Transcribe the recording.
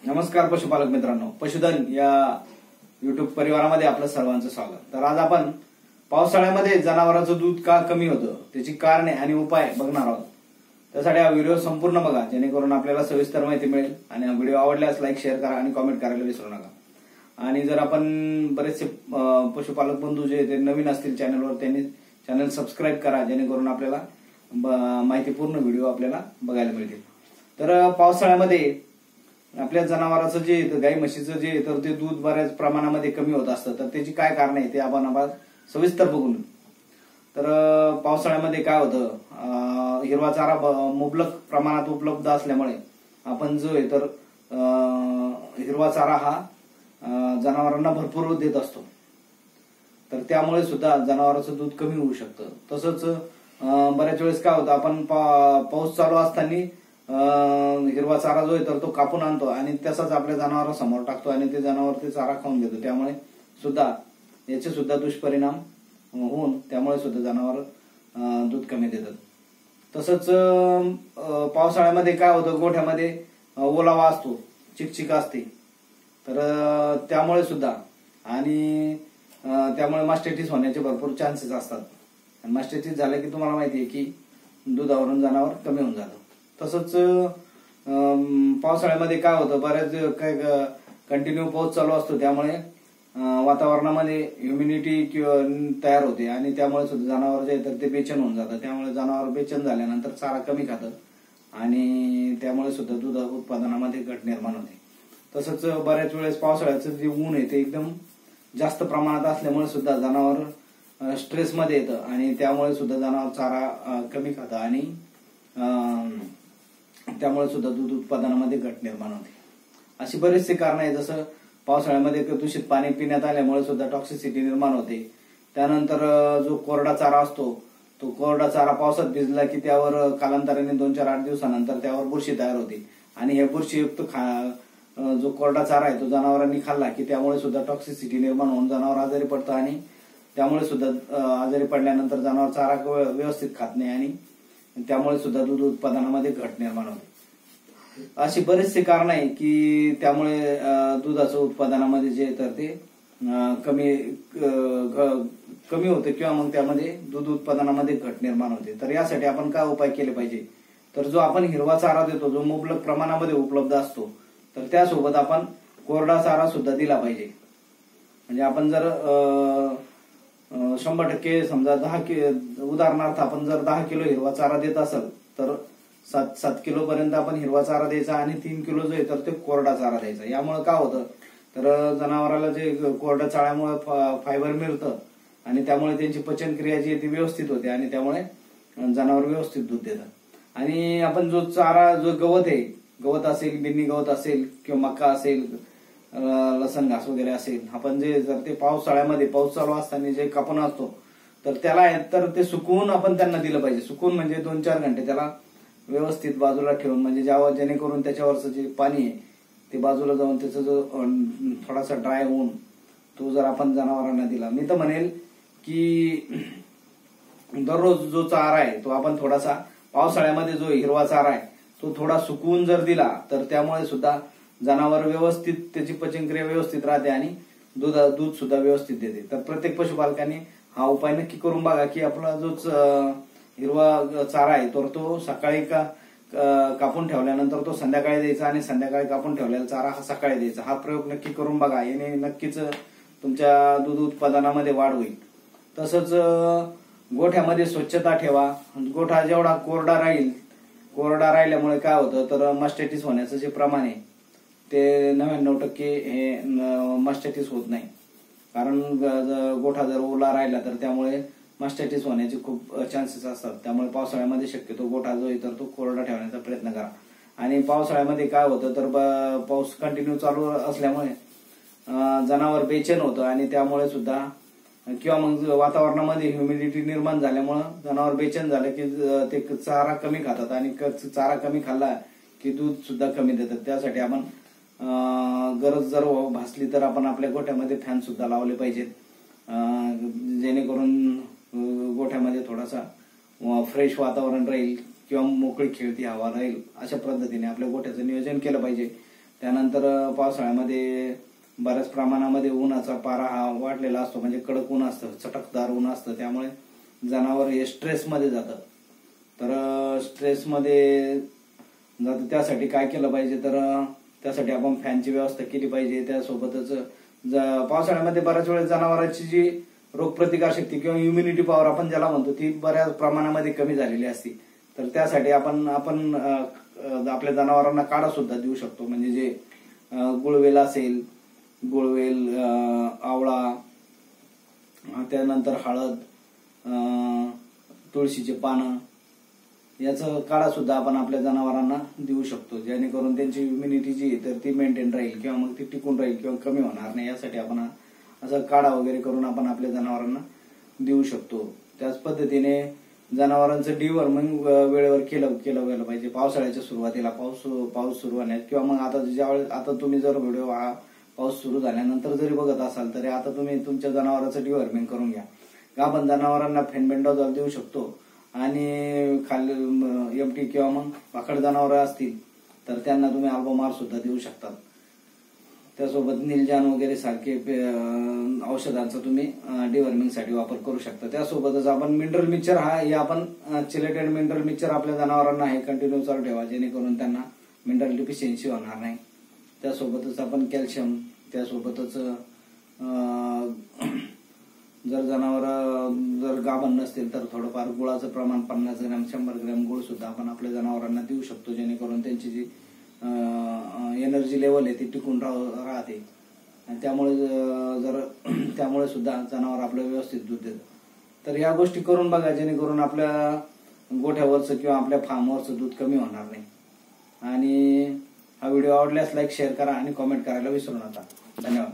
नमस्कार पशुपालक मित्रांनो, पशुधन या युट्यूब परिवारामध्ये आपलं सर्वांचं स्वागत। तर आज आपण पावसाळ्यामध्ये जनावरांचं दूध का कमी होतं त्याची कारणे आणि उपाय बघणार आहोत। त्यासाठी हा व्हिडिओ संपूर्ण बघा जेणेकरून आपल्याला सविस्तर माहिती मिळेल। आणि हा व्हिडिओ आवडल्यास लाईक शेअर करा आणि कमेंट करायला विसरू नका। आणि जर आपण बरेचसे पशुपालक बंधू जे ते नवीन असतील चॅनलवर त्यांनी चॅनल सबस्क्राईब करा जेणेकरून आपल्याला माहितीपूर्ण व्हिडिओ आपल्याला बघायला मिळतील। तर पावसाळ्यामध्ये आपल्या जनावरांचं जे गाई म्हशीचं जे तर ते दूध बऱ्याच प्रमाणामध्ये कमी होत असतं। तर त्याची काय कारण आहे ते आपण सविस्तर बघून। तर पावसाळ्यामध्ये काय होतं, हिरवा चारा मुबलक प्रमाणात उपलब्ध असल्यामुळे आपण जो आहे तर हिरवा चारा हा जनावरांना भरपूर देत असतो। तर त्यामुळे सुद्धा जनावरांचं दूध कमी होऊ शकतं। तसंच बऱ्याच वेळेस काय होतं, आपण पाऊस चालू असताना हिरवा चारा जो आहे तर तो कापून आणतो आणि तसाच आपल्या जनावरांसमोर टाकतो आणि ते जनावर ते चारा खाऊन घेतो। त्यामुळे सुद्धा याचे सुद्धा दुष्परिणाम होऊन त्यामुळे सुद्धा जनावर दूध कमी देतात। तसंच पावसाळ्यामध्ये काय होतं, गोठ्यामध्ये ओलावा असतो, चिकचिक असते, तर त्यामुळे सुद्धा आणि त्यामुळे मास्टिटिस होण्याचे भरपूर चान्सेस असतात। आणि मास्टिटिस झालं की तुम्हाला माहिती आहे की दुधावरून जनावर कमी होऊन जातं। तसंच पावसाळ्यामध्ये काय होतं, बऱ्याच काय कंटिन्यू पाऊस चालू असतो, त्यामुळे वातावरणामध्ये ह्युमिडिटी तयार होते आणि त्यामुळे सुद्धा जनावर जे तर ते बेचैन होऊन जातं। त्यामुळे जनावर बेचैन झाल्यानंतर चारा कमी खातं आणि त्यामुळे सुद्धा दूध उत्पादनामध्ये घट निर्माण होते। तसंच बऱ्याच वेळेस पावसाळ्याचं जे ऊन आहे ते एकदम जास्त प्रमाणात असल्यामुळे सुद्धा जनावर स्ट्रेसमध्ये येतं आणि त्यामुळे सुद्धा जनावर चारा कमी खातं आणि त्यामुळे सुद्धा दूध उत्पादनामध्ये घट निर्माण होते। अशी बरेचसे कारण आहे। जसं पावसाळ्यामध्ये दूषित पाणी पिण्यात आल्यामुळे सुद्धा टॉक्सिसिटी निर्माण होते। त्यानंतर जो कोरडा चारा असतो तो कोरडा चारा पावसात भिजला की त्यावर कालांतराने 2-4-8 दिवसानंतर त्यावर बुरशी तयार होते आणि हे बुरशीयुक्त जो कोरडा चारा आहे तो जनावरांनी खाल्ला की त्यामुळे सुद्धा टॉक्सिसिटी निर्माण होऊन जनावर आजारी पडतं आणि त्यामुळे सुद्धा आजारी पडल्यानंतर जनावर चारा व्यवस्थित खात नाही आणि त्यामुळे सुद्धा दूध उत्पादनामध्ये घट निर्माण होते। अशी बरेचसे कारण आहे की त्यामुळे दुधाचं उत्पादनामध्ये जे तर ते कमी होते किंवा मग त्यामध्ये दूध उत्पादनामध्ये घट निर्माण होते। तर यासाठी आपण काय उपाय केले पाहिजे, तर जो आपण हिरवा चारा देतो जो मुबलक प्रमाणामध्ये उपलब्ध असतो तर त्यासोबत आपण कोरडा चारा सुद्धा दिला पाहिजे। म्हणजे आपण जर 100% समजा 10 उदाहरणार्थ आपण जर 10 किलो हिरवा चारा देत असेल तर 7 किलो पर्यंत आपण हिरवा चारा द्यायचा आणि 3 किलो जो आहे तर ते कोरडा चारा द्यायचा। यामुळे काय होतं, तर जनावराला जे कोरड्या चाऱ्यामुळे फायबर मिळतं आणि त्यामुळे त्यांची पचनक्रिया जी आहे ती व्यवस्थित होते आणि त्यामुळे जनावर व्यवस्थित दूध देतात। आणि आपण जो चारा जो गवत आहे, गवत असेल, बिन्नी गवत असेल किंवा मका असेल, लसण घास वगैरे असेल, आपण जे जर ते पावसाळ्यामध्ये पाऊस चालू असताना जे कापून असतो तर त्याला तर ते सुकवून आपण त्यांना दिलं पाहिजे। सुकवून म्हणजे 2-4 घंटे त्याला व्यवस्थित बाजूला ठेवून, म्हणजे जेणेकरून त्याच्यावरचं जे पाणी आहे ते बाजूला जाऊन त्याचा जो थोडासा ड्राय होऊन तो जर आपण जनावरांना दिला, मी तर म्हणेल की दररोज जो चारा आहे तो आपण थोडासा पावसाळ्यामध्ये जो हिरवा चारा आहे तो थोडा सुकवून जर दिला तर त्यामुळे सुद्धा जनावर व्यवस्थित त्याची पचनक्रिया व्यवस्थित राहते आणि दूध सुद्धा व्यवस्थित देते। तर प्रत्येक पशुपालकांनी हा उपाय नक्की करून बघा की आपला जो हिरवा चारा आहे तर तो सकाळी कापून ठेवल्यानंतर तो संध्याकाळी द्यायचा आणि संध्याकाळी कापून ठेवलेला चारा हा सकाळी द्यायचा। हा प्रयोग नक्की करून बघा, याने नक्कीच तुमच्या दूध उत्पादनामध्ये वाढ होईल। तसंच गोठ्यामध्ये स्वच्छता ठेवा। गोठा जेवढा कोरडा राहिल्यामुळे काय होतं, तर मास्टिटिस होण्याचं जे प्रमाण आहे ते 99% हे मास्टिटिस होत नाही। कारण गोठा जर ओला राहिला तर त्यामुळे मास्टिटिस होण्याचे खूप चान्सेस असतात। त्यामुळे पावसाळ्यामध्ये शक्यतो गोठा जो आहे तर तो कोरडा ठेवण्याचा प्रयत्न करा। आणि पावसाळ्यामध्ये काय होतं, तर पाऊस कंटिन्यू चालू असल्यामुळे जनावर बेचैन होतं आणि त्यामुळे सुद्धा किंवा मग वातावरणामध्ये ह्युमिडिटी निर्माण झाल्यामुळे जनावर बेचैन झाले की ते चारा कमी खातात आणि चारा कमी खाल्ला की दूध सुद्धा कमी देतात। त्यासाठी आपण गरज जर भासली तर आपण आपल्या गोठ्यामध्ये फॅन सुद्धा लावले पाहिजेत, जेणेकरून गोठ्यामध्ये थोडासा फ्रेश वातावरण राहील किंवा मोकळी खेळती हवा राहील। अशा पद्धतीने आपल्या गोठ्याचं नियोजन केलं पाहिजे। त्यानंतर पावसाळ्यामध्ये बऱ्याच प्रमाणामध्ये उन्हाचा पारा हा वाढलेला असतो, म्हणजे कडक ऊन असतं, चटकदार ऊन असतं, त्यामुळे जनावर हे स्ट्रेसमध्ये जातं. तर स्ट्रेसमध्ये जातं, त्यासाठी काय केलं पाहिजे, तर त्यासाठी आपण फॅनची व्यवस्था केली पाहिजे. त्यासोबतच पावसाळ्यामध्ये बऱ्याच वेळेस जनावरांची जी रोगप्रतिकारशक्ती किंवा इम्युनिटी पॉवर आपण ज्याला म्हणतो ती बऱ्याच प्रमाणामध्ये कमी झालेली असते. तर त्यासाठी आपण आपल्या जनावरांना काढा सुद्धा देऊ शकतो, म्हणजे जे गुळवेल असेल, गुळवेल, आवळा, त्यानंतर हळद, तुळशीचे पानं याचा काढा सुद्धा आपण आपल्या जनावरांना देऊ शकतो, जेणेकरून त्यांची इम्युनिटी जी तर ती मेंटेन राहील किंवा मग ती टिकून राहील किंवा कमी होणार नाही. यासाठी आपण असं काढा वगैरे करून आपण आपल्या जनावरांना देऊ शकतो. त्याच पद्धतीने जनावरांचं डिवॉर्मिंग वेळेवर केलं गेलं पाहिजे. पावसाळ्याच्या सुरुवातीला पाऊस सुरू होण्यात किंवा मग आता तुम्ही जर व्हिडिओ पाऊस सुरू झाल्यानंतर जरी बघत असाल तरी आता तुम्ही तुमच्या जनावरांचं डिवॉर्मिंग करून घ्या. गाभण जनावरांना फेनबेंडाझोल देऊ शकतो आणि खाली एमटी किंवा मग पाखड जनावरं असतील तर त्यांना तुम्ही अल्बोमार सुद्धा देऊ शकता. त्यासोबत निलजान वगैरे सारखे औषधांचा तुम्ही डिवर्मिंगसाठी वापर करू शकता. त्यासोबतच आपण मिनरल मिक्सचर हे आपण चिलेटेड मिनरल मिक्सचर आपल्या जनावरांना हे कंटिन्यू चालू ठेवा, जेणेकरून त्यांना मिनरल डिफिशियन्सी होणार नाही. त्यासोबतच आपण कॅल्शियम, त्यासोबतच जर जनावर जर गाभण नसतील तर थोडंफार गुळाचं प्रमाण 50 ग्रॅम 100 ग्रॅम गुळ सुद्धा आपण आपल्या जनावरांना देऊ शकतो, जेणेकरून त्यांची जी एनर्जी लेवल आहे ती टिकून राहते. आणि त्यामुळे सुद्धा जनावर आपलं व्यवस्थित दूध देतं. तर या गोष्टी करून बघा, जेणेकरून आपल्या गोठ्यावरचं किंवा आपल्या फार्मवरचं दूध कमी होणार नाही. आणि हा व्हिडिओ आवडल्यास लाईक, शेअर करा आणि कॉमेंट करायला विसरू नका. धन्यवाद.